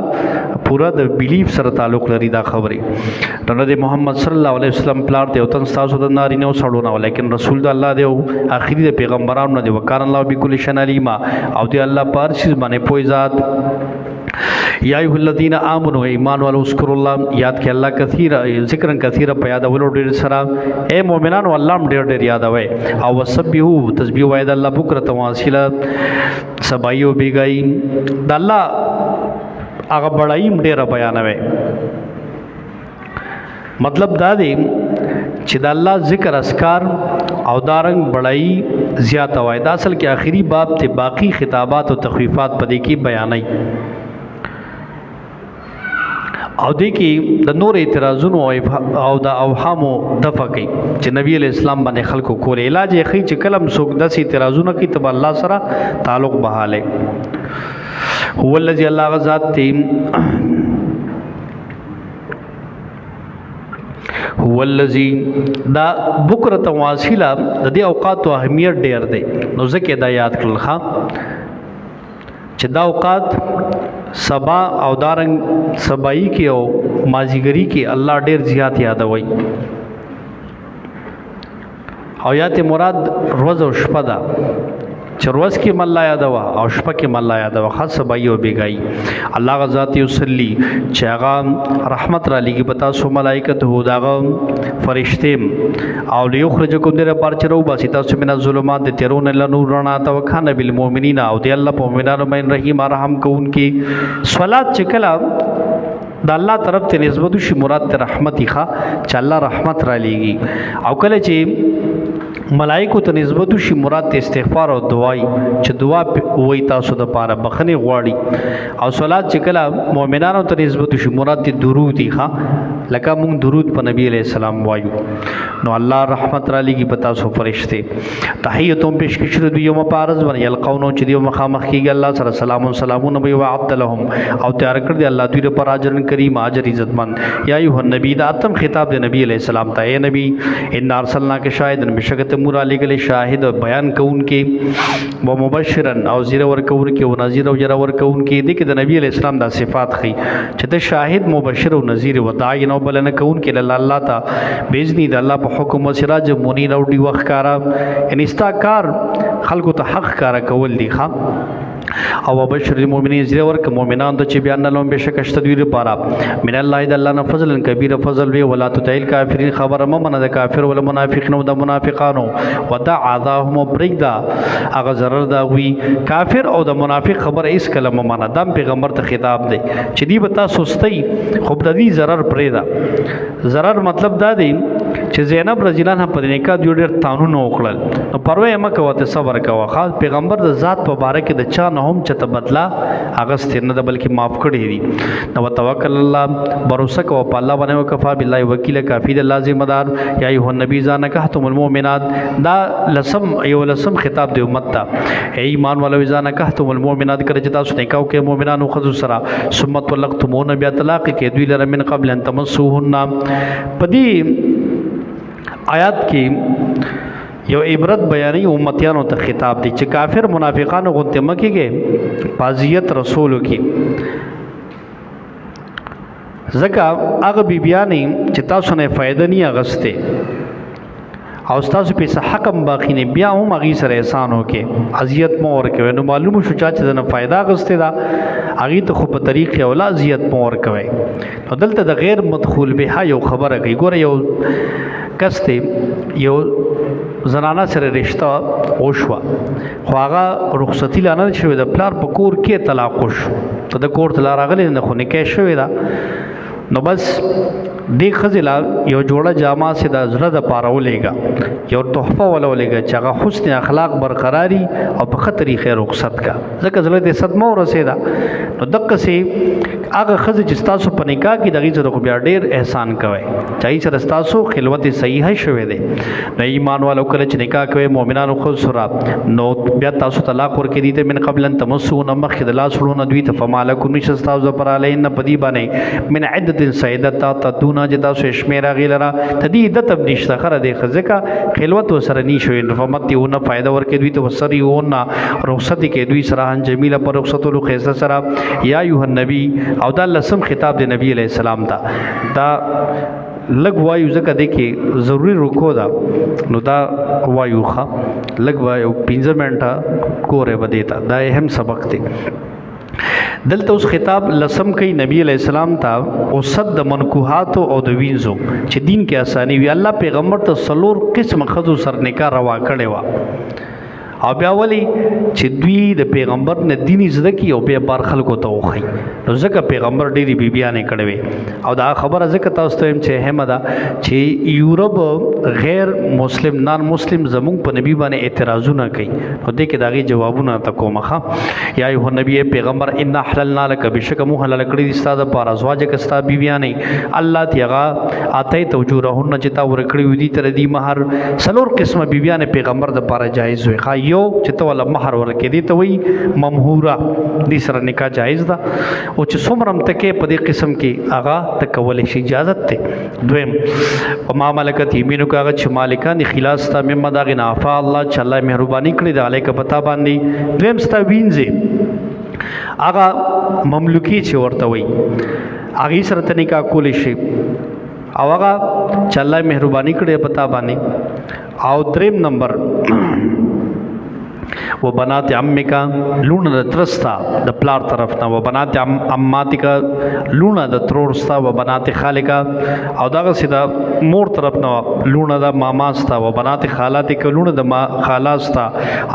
پورا د بیلیف سره تعلق لري دا خبره نو د محمد صلی الله علیه وسلم پلار دی او تن تاسو د ناری نه سړو نه لیکن رسول الله دی او اخري د پیغمبرانو نه دی وکړ الله بكل شيء علیم او دی الله پر شي باندې پوي ذات یا ایه الذین آمنوا ایمان والو اذکروا الله یاد کې الله کثیر ذکر کثیر په یاد ولو ډیر سره اے مؤمنانو الله ډیر ډیر یاد وای او وسبحوا تسبیح وای د الله بکره واصله سبایو بیگای د الله هغه بڑایم ډیر بیانوي مطلب دا دی چې د الله ذکر اسکار او دارنګ بڑائی زیات وای دا اصل کې آخری باب ته باقی خطابات او تخفیفات پدې کې بیانای او دې کې د نور اعتراضونو او د اوهامو دفع کوي چې نبی علیہ السلام باندې خلکو کول علاج یې خي چې کلم څوک داسې اعتراضونه کوي تب الله سره تعلق بحاله هو الذي الله غزاد تیم هو الذي دا بکرة واصله د دې اوقات او اهمیت ډیر دی نو ځکه دا یاد کړل چې دا اوقات سبا او دارنګ سبایی کې او مازیګری کې الله ډیر زیات یادوي او یات مراد روز او شپه ده چې روز کې مله یادوا او شپه کې مله یادوا خاص سبایی او بیګای الله غزاد یصلی چې هغه رحمت را لګي پتا سو ملائکه هو داغه فرشتي او لیخرجکم در پر چرو باسي تاسو من الظلمات ترون لنورنا توکان بالمؤمنین او دی الله په مؤمنانو باندې رحیم رحم کوونکی صلات چې کلا د الله طرف ته نسبت شي مراد ته رحمت ښه چې الله رحمت را لېږي او کله چې ملائکو ته نسبت شي مراد ته استغفار او دعای چې دعا وای تاسو د پاره بخنه غواړي او صلات چې کله مؤمنانو ته نسبت شي مراد ته درود ښه لکه موږ درود په نبی علیہ السلام وایو نو الله رحمت را لېږي پتا سو فرشته تحیتهم پیش کشر دی یوم پارز ور یلقونو چې دی مخامخ کیږي الله سره سلام و سلامون نبی وعد لهم او تیار کړ دی الله دوی پر اجر کریم اجر عزت مند یا ایه النبی دا اتم خطاب دی نبی علیہ السلام ته اے نبی ان ارسلنا کے شاهدن بشکت مور علی گله شاهد بیان کون کې و مبشرن او زیر ور کون کې او نذیر او جرا ور کون کې دغه د نبی علیہ السلام دا صفات خي چې د شاهد مبشر او نذیر و داعین او بلنه کون کې الله تا باذن د الله په حکم او سراج منیر او دی وخت کارا ان استاکار خلکو ته حق کارا کول دی ښا او بشر المؤمنین زیر ورک مؤمنان ته چې بیان لهم بشکشت دوی لپاره من الله د الله نه فضل کبیر فضل وی ولا تطیل کافرین خبر ممن د کافر ول منافقین او د منافقانو ودع عذاهم برګدا اغه zarar دا وی کافر او د منافق خبر اس کلمه معنا دم پیغمبر ته خطاب دی چې دی بتا سستی خو د دې zarar پرې دا zarar مطلب دا دی چې زینب رضی الله عنها په نکاح جوړ تانو نو وکړل نو پروا یې مکه وته صبر کوا خاص پیغمبر د ذات په باره کې د چا نه هم چته بدلا هغه ستنه د بلکې معاف کړی دي نو توکل الله باور کو په الله باندې وکفا بالله وکیل کافی د لازم دار یا ایه النبی ځان کهتم المؤمنات دا لسم خطاب دی امت ته ای ایمان والو ځان کهتم المؤمنات کړه چې تاسو نکاح کې مؤمنانو خذ سرا ثم طلقتمون بیا طلاق کې دوی لره من قبل ان تمسوهن پدی آیات کې یو عبرت بیانې امتیانو ته خطاب دی چې کافر منافقانو غونته مکیږي پازیت رسولو کې زکه هغه بیبیانې چې تاسو نه فائدہ نه اغسته او تاسو په حکم باقی نه بیا هم هغه سره احسان وکي اذیت مو ورکوي نو معلومه شو چې نه فائدہ اغسته دا هغه ته خو په طریقې او اذیت مو ورکوي نو دلته د غیر مدخول به یو خبره کوي ګوره یو کسته یو زنانه سره رشتہ وشوه خو هغه رخصتی لانه شوی د پلار په کور کې طلاق وشو ته د کور طلاق راغلی نه خو نکاح شوی دا نو بس دی خزلا یو جوړه جامه سي د زړه د پاره ولېګا یو تحفه ولولېګا چې هغه حسن اخلاق برقراری او په خطرې خیر رخصت کا ځکه زړه دې صدمه ورسېدا نو دغه سي هغه خزه چې تاسو په نکاح کې دغه سره خو بیا ډېر احسان کوي چای سره تاسو خلوت صحیح شوي دي نو ایمان والو کله چې نکاح کوي مؤمنانو خو سره نو بیا تاسو طلاق ورکې دي ته من قبل ان تمسون مخ د لاس ورونه دوی ته فمالکم نشستاو پر علین پدی باندې من عدت سیدت تدون جدا سو شمیرا غیلرا تدی د تبنیشت خره د خزکا خلوت وسره نی شوی فمتیونه فائدہ ورکې دوی ته وسریونه رخصت کې دوی سره جمیله پر رخصتولو خیسه سره یا ایه النبی او دا لسم خطاب د نبی علیہ السلام ته دا لګ وایو ځکه د کې ضروری رکو دا نو دا وایو ښه لګ وایو 15 منټه کوره بدیتا دا اهم سبق دی دلته اوس خطاب لسم کوي نبی علیہ السلام ته او صد منکوحات او د وینځو چې دین کې اسانی وی الله پیغمبر ته سلور قسم خذو سر نکاح روا کړي وا او بیا ولی چې دوی د پیغمبر نه دین زده کی او بیا بار خلکو ته وخی نو ځکه پیغمبر ډېری بیبیانې کړې او دا خبره ځکه تاسو ته چې هم ده چې یورپ غیر مسلم نان مسلم زمونږ په نبی باندې اعتراضونه کوي نو دې کې داغي جوابونه تا کومه یا ایه نبی پیغمبر ان حللنا لك بشک مو حلال کړی دي ستاسو پر ازواج کستا بیبیانې الله تیغا اته توجورهن چې تا ورکړی ودي تر دې مہر سلور قسمه بیبیانې پیغمبر د پر جایز وي یو چې ته ول مہر ورکې دي ته وي ممهوره دې سره نکاح جایز ده او چې څومره تکې په دې قسم کې اغا تکول شي اجازه ته دویم وما ملکت یمینک هغه چې مالکان خلاص تا مما دا غنافا الله چې الله مهرباني کړی د علیک پتا باندې دویم ستا وینځي هغه مملوکی چې ورته وي هغه سره ته نکاح کول شي او هغه چې الله مهرباني کړی پتا باندې او دریم نمبر و بنات عمکا لونه د ترستا د پلار طرف نه و بنات عماتکا لونه د ترورستا و بنات خالکا او دغه سیدا مور طرف نه لونه د ماماستا و بنات خالاتک لونه د ما خالاستا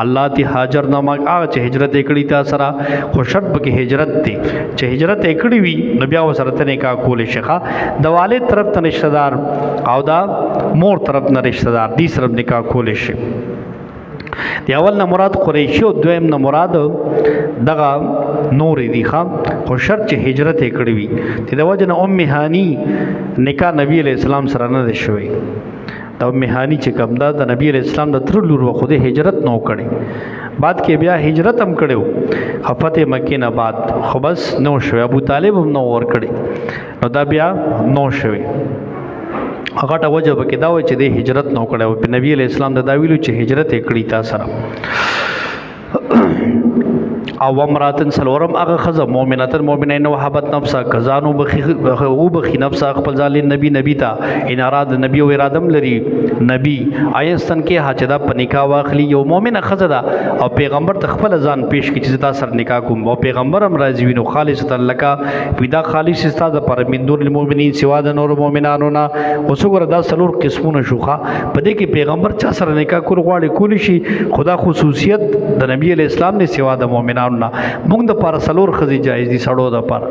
الله تی هاجر نه ما چې هجرت کړي تا سره خو شرط به هجرت دی چې هجرت کړي وي نو بیا وسره ته کا کول شيخه د والد طرف ته رشتہ دار او دا مور طرف نه رشتہ دار دې سره نکاح کول شي دی اول نه مراد قریشی او دویم نه مراد دغه نور دی خام خو شرط چې هجرت کړی وي چې د وجه نه ام هانی نکاح نبی علیہ السلام سره نه شوی دا ام هانی چې کوم دا د نبی علیہ السلام د تر لور خو د هجرت نو کړي بعد کې بیا هجرت هم کړو فتح مکه نه بعد خو بس نو شوی ابو طالب هم نو ور کړي نو دا بیا نو شوی هغه ټا وجه به کې دا و چې د هجرت نو کړو په نبی علیہ السلام د دا ویلو چې هجرت کړی تا سره او امراتن سلورم هغه خزه مؤمناتن مؤمنین وهبت نفسا کزانو او بخی نفسا خپل ځال نبی تا ان اراد نبی او ارادم لري نبی آیستن کې حاجدا په نکاح واخلی یو مؤمنه خزه دا او پیغمبر ته خپل ځان پیش کی چې تا سره نکاح کوم او پیغمبر هم راځي وینو خالص لکا پیدا خالص استاد پر من دون المؤمنین سوا د نور مؤمنانو نه وسوګره دا سلور قسمونه شوخه په دې کې پیغمبر چا سره نکاح کول غواړي کول شي خدا خصوصیت د نبی علیہ السلام نه سوا د مؤمنانو مونږ د پر سلور خزي جایز دي سړو د پر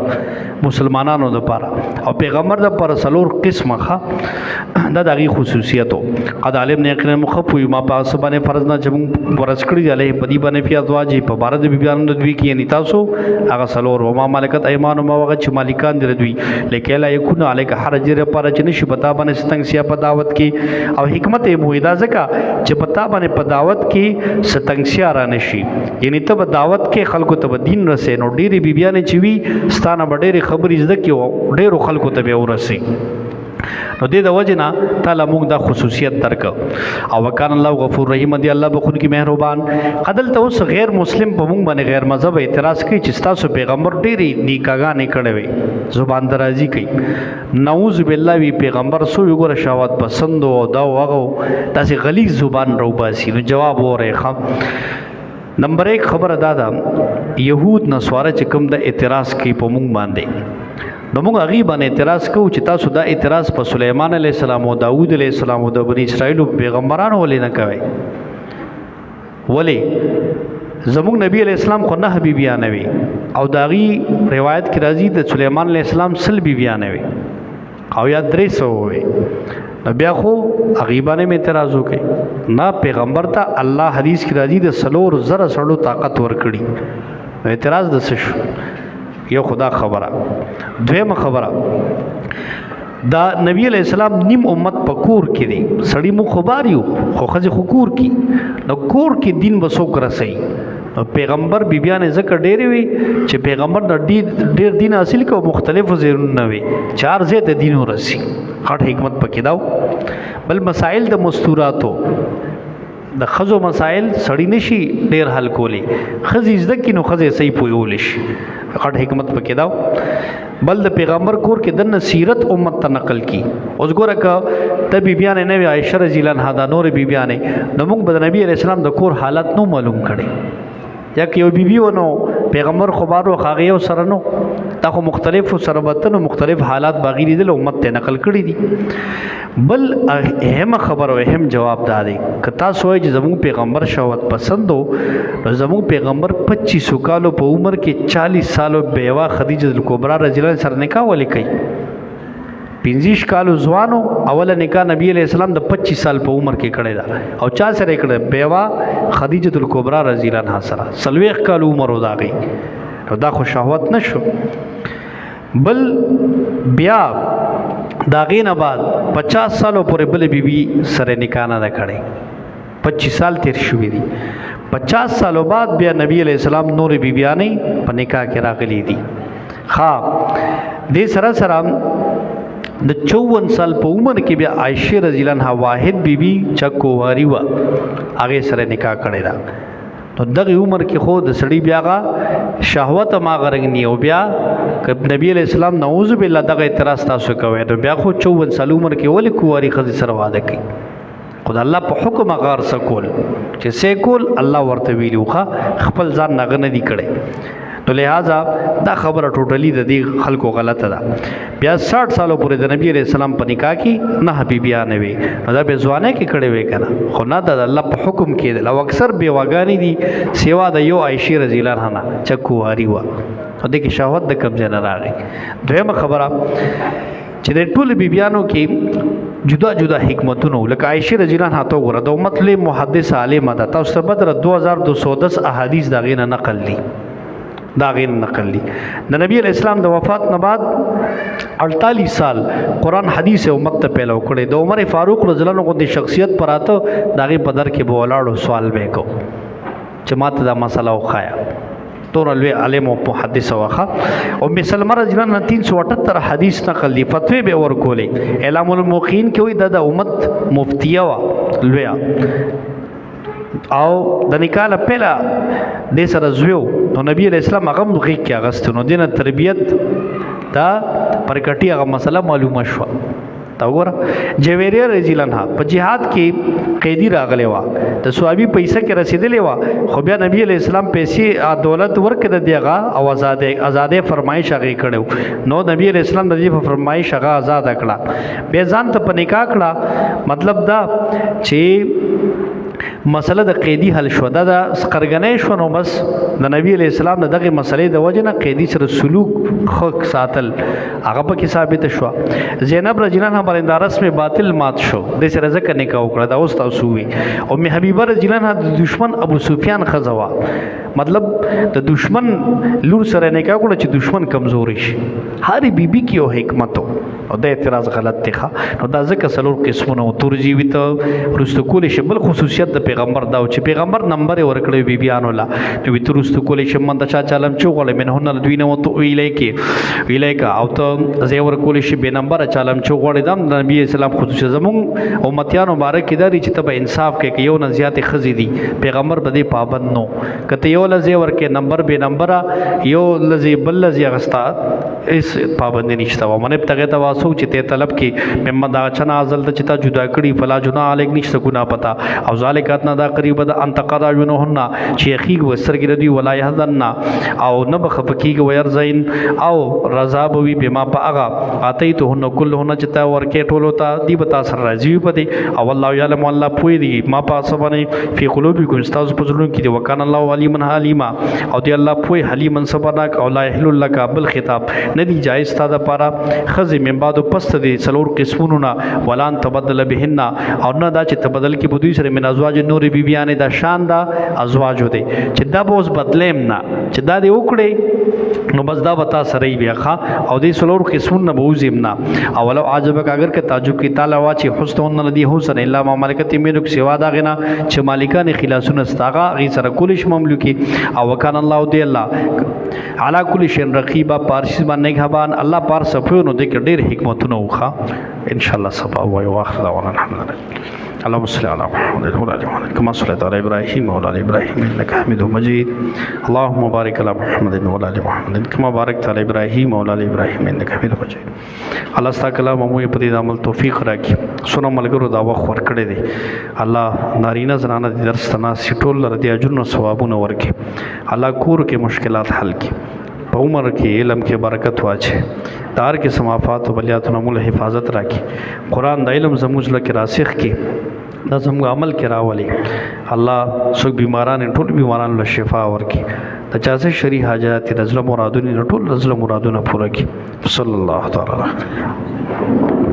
مسلمانانو د پر او پیغمبر د پر سلور قسمه ښه دا دغه خصوصیتو قد علم نه یقینا مخفوی ما په سبانه فرض نه جمع ورس کړی علیه بدی باندې فی ازواج په بار د بیبیانو د دوی کې نه تاسو هغه سلور او ما ملکت ایمان ما وغه چې مالکان دي دوی لیکه لا یکون علیک حرج پر چې نشي پتا باندې ستنګ سیا په دعوت کې او حکمت مویدا زکا چې پتا باندې په دعوت کې ستنګ سیا را نشي یعنی ته په دعوت کې خلکو ته دین رسې نو ډېری بیبیانې چې وي ستانه به ډېرې خبرې زده کړي ډېرو خلکو ته به ورسې نو دې د وجه نه تعالی موږ دا خصوصیت درک او وکانه الله غفور رحیم دی الله بخون کی مهربان قدل ته اوس غیر مسلم په موږ باندې غیر مذهب اعتراض کوي چې تاسو پیغمبر ډېری نیکاګانې کړې وي زبان درازي کوي نعوذ بالله وی پیغمبر سو یو ګره شاوات پسند او دا وغه تاسو غلیظ زبان روباسي نو جواب وره نمبر 1 خبر دادا یهود نسواره چې کوم د اعتراض کوي په موږ باندې نو موږ هغه باندې اعتراض کوو چې تاسو دا اعتراض په سليمان عليه السلام او داوود عليه السلام او د بني اسرائیل پیغمبرانو ولې نه کوي ولی زموږ نبی علیہ السلام خو نه بیبیانه وي او داغي روایت کې راځي د سليمان عليه السلام سل بیبیانه وي او یا 300 وي بیا خو غیبانه می اعتراض وکي نه پیغمبر ته الله حدیث کې راځي د سلور زره سړو طاقت ورکړي اعتراض د څه یو خدا خبره دویمه خبره دا نبی علیہ السلام نیم امت په کور کې دي سړی مو خبر یو خو خځه خو کور کې نو کور کې دین وسو کرسي پیغمبر بیبیانه ذکر ډېری وي چې پیغمبر د ډېر دین حاصل کو مختلفو زیرونه وي چار زه د دین ورسي خاط حکمت پکې داو بل مسائل د مستوراتو د خزو مسائل سړی نشي ډېر حل کولی خزي زده کینو خزه صحیح پویول شي خاط حکمت پکې داو بل د پیغمبر کور کې د سیرت امت ته نقل کی اوس ګوره ک ته بیبیانه نه وي عائشہ رضی الله عنها دا نور بیبیانه نو موږ د نبی علیہ السلام د کور حالت نو معلوم کړي یا که یو بیبي ونو پیغمبر خبرو خاغه او سره نو دا خو مختلفو سربتنو مختلف حالات باغی دي امت ته نقل کړي دي. بل اهم خبر او اهم جواب دا دی که تاسو وایئ چې زموږ پیغمبر شهوت پسندو نو زموږ پیغمبر 25 کالو په عمر کې 40 سالو بیوه خدیجه کبرا رضی الله عنها سره نکاح ولې کوي؟ 25 کالو ځوانو اوله نکاح نبی علیہ السلام د 25 سال په عمر کې کړی دا او چا سره کړی؟ بیوه خدیجه کبرا رضی الله عنها سره 40 کالو عمر وداغي نو دا خو شهوت نشو. بل بیا دا غینه بعد 50 سالو پورې بل بیبي سره نکاح نه کړي 25 سال تیر شوی دي 50 سالو بعد بیا نبی علیہ السلام نور بیبیانې په نکاح کې راغلي دي. دې سره سره د 54 سال په عمر کې بیا عائشه رضی الله عنها واحد بیبي چکواری وا هغه سره نکاح کړی دا. نو دغه عمر کې خو د سړی بیاغه شهوت ما غرنګنی او بیا نبی علیہ السلام نعوذ بالله دغه اعتراض تاسو کوي نو بیا خو 54 سال عمر کې ولې کواری خزي سره واده کوي؟ خدای الله په حکم غار سکول چې سیکول الله ورته ویلو خپل ځان نه غنه دی کړي. نو لہذا دا خبره ټوټلی د دې خلکو غلطه ده. بیا 60 سالو پورې د نبی علیہ السلام په نکاح کې نه حبیبیانه وي نو دا به ځوانه کې کړي وي کنه خو نه د الله په حکم کې او اکثر بیواګانی دي سیوا د یو عائشه رضی الله عنها چکواری وا او د کې شهوت د قبضه نه راغی. دویمه خبره چې د ټول بیبیانو کې جدا جدا حکمتونه لکه عائشه رضی الله عنها ته ګوره د امت له محدث عالم ده تاسو ته بدر 2210 احادیث دا غینه نقل دي د نبی علیہ السلام د وفات نه بعد 48 سال قرآن حدیث امت ته پیلو کړي. د عمر فاروق رضی الله عنه د شخصیت پر اته داغه بدر کې به ولاړو سوال وکاو چې ماته دا مسله وخایا تور لوی عالم او محدث واخه ام سلمہ رضی الله عنها 378 حدیث نقل دي فتوی به ور کولې اعلام الموقین کې وي د امت مفتیه وا لویا او د نکاح پهلا د سره زویو نو نبی علیہ السلام هغه مخې کې اغستنو دینه تربیت دا پرکټي هغه مسله معلومه شو. تا وګوره جویریه رضی الله عنها په جهاد کې قیدی راغلی وا د صحابي پیسې کې رسیدلې وا خو بیا نبی علیہ السلام پیسې دولت ورکړه دیغه او آزادې فرمایش هغه کړو نو نبی علیہ السلام د دې فرمایش هغه آزاد کړه به ځان ته په نکاح کړه. مطلب دا چې مسله د قیدی حل شو دا سقرګنې شو نو بس د نبی علیہ السلام دغه مسلې د وجه نه قیدی سره سلوک خو ساتل هغه په کې ثابت شو. زینب رضی الله عنها باندې رسم باطل مات شو د سره ځکه نکاح وکړه دا اوس تاسو وی ام حبیبه رضی الله عنها د دشمن ابو سفیان خزوا مطلب د دشمن لور سره نکاح وکړه چې دشمن کمزوري شي. هر بیبي کې یو حکمت او د اعتراض غلط دی نو دا ځکه سلور قسمونه تورجی وي ته رستو کول شي. بل خصوصیت د پیغمبر دا چې پیغمبر نمبر ورکړي بیبيانو لا نو وی ترستو کول شي من د چا چالم چوغله منهن دوینه وته ویلای او ته زیور کول شي به نمبر چالم چوغړې دم نبی اسلام خصوصي زمون امتیان مبارک کیداري چې ته انصاف کې یو نه زیات خزي دي پیغمبر بده پابند نو کته یو لزی ورکه نمبر به نمبر یو لزی بل لزی غستا اس پابند نشته و من ابتغه تاسو چې ته طلب کې محمد اچنا ازل ته چتا جدا کړي فلا جنا علیک نشته ګنا پتا او ذالکات نه دا قریب د انتقدا جنهن چې اخیګ وسرګ ردی ولا یحذن او نه بخفکیګ ويرزین او رضا بوي بما پاغا اتیتهن كلهن چتا ورکه ټولو ته دی بتا سر راځي پدې او الله یعلم الله پوی دی ما پاسبنه فی قلوبکم استاذ پزلون کې دی وکانه الله علیمن حلیما او دی الله پوی حلیمن صبرناک او لا یحل لك بل خطاب ندی جایز تا د پارا خز من بعد پست دی سلور قسمونه ولان تبدل بهن او نه دا چې تبدل کې بدوی سره من ازواج نور بیبیانه دا شان دا ازواج دی چې دا به اوس بدلیم نه چې دا دی وکړي نو بس دا بتا سره بیا ښا او دی سلور قسمونه به وزم نه او ولو عجبک اگر که تعجب کی تعالی واچي حسن ندی حسن الا ما ملکت میلک سوا دا غنا چې مالکان خلاصون استاغا غي سره کولش مملوکی او وکان الله دی الله علا کل شین رقیبا پارس باندې غبان الله پار صفونو د ډېر حکمتونه وخا ان شاء الله سبا او واخر الحمدلله. اللهم صل على محمد وعلى ال محمد كما صليت على ابراهيم وعلى ال ابراهيم انك حميد مجيد. اللهم بارك على محمد وعلى ال محمد كما باركت على ابراهيم وعلى ال ابراهيم انك حميد مجيد. الله ستاسو کلام مو په دې عمل توفیق راکړي. سونه ملګرو دا وخت ورکړي دي الله نارینه زنانه درس تنا سټول لري اجرونه ثوابونه ورکړي. الله کور کې مشکلات حل کړي. په عمر کې علم کې برکت واچي د هر قسم آفات او بلیاتو نه مو حفاظت راکړي قرآن د علم زموږ زړه کې راسخ کړي دا زموږ عمل کې راولي الله څوک بیماران ټول بیماران له شفا ورکړي د چا څه شرعي حاجات د زړه مرادونه ټول د زړه مرادونه پوره کړي صلی الله تعالی علیه